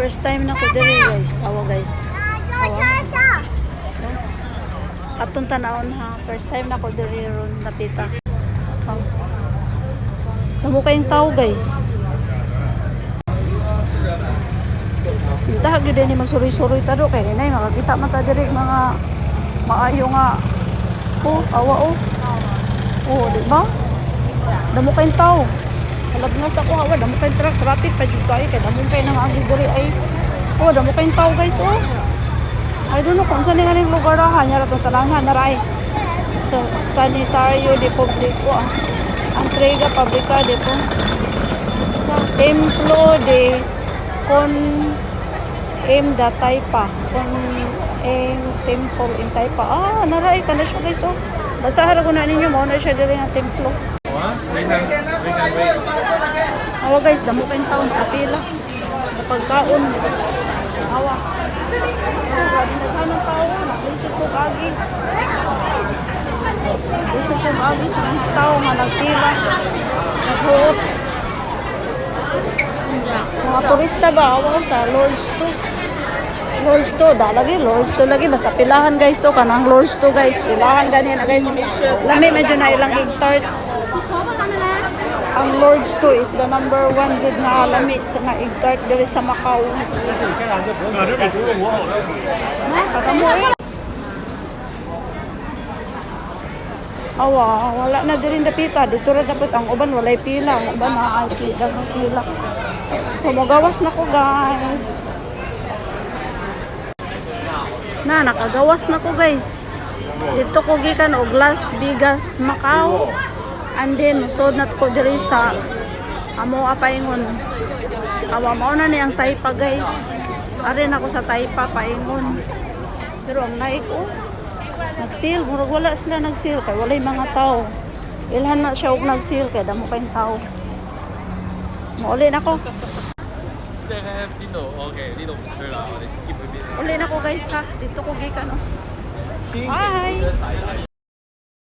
First time na ko diri guys. Awa guys. Awa. Atong tanawon ha. First time na ko diri ron napita. Oh. Tamo kayong tao guys. Ita gyud ni magsuri-suri ta do kay nay makakita man ta diri mga maayo nga. Oh, awa oh. Oh, di ba? Damo kayong tao. Halagnas ako hawa, damo kayong traffic pa jud kay damo kay nang agi diri ay. Oh, damo kayong tao guys oh. I don't know kung saan nga ning lugar ha, nya ra tong talangan na ray. So, Sanitario de Publico, Entrega Pabrika de po. Templo de Con M da Taipa. Con M Temple in Taipa. Ah, naray ka na siya guys oh. Basahan ko na ninyo mo na siya diri nga templo. Awa guys, damo kayong taon kapila. Napagkaon. Awa. So, grabe naghanong tao. Naklisod ko kagi. Lisod ko kagi sa mga tao nga nagpila. Naghuot. Mga turista ba? Awa sa Lord's 2. Lord's 2. Lagi, Lord's 2 lagi. Basta pilahan guys to. Kanang Lord's 2 guys. Pilahan ganyan na guys. Lami medyo na ilang igtart. Ang Lord's 2 is the number 1 jud na lami sa nga igtart diri sa Macau. Na, katamo eh. Awa, wala na diri dapita. Dito ra dapat ang uban walay pila. Ang uban na ay pila. So magawas na ko guys. Na, nakagawas na ko guys. Dito ko gikan og Las Vegas, Macau. And then, musod na ko diri sa amo paingon. Awa mao na ni ang Taipa guys. Arin ako sa Taipa paingon. Pero ang naik oh. Nagsil, murag wala sila nagsil kay walay mga tao. Ilhan na siya og nagsil kay damo kayong tao. Mauli na ko. Uli na ko guys ha. Dito ko gikan oh. Bye.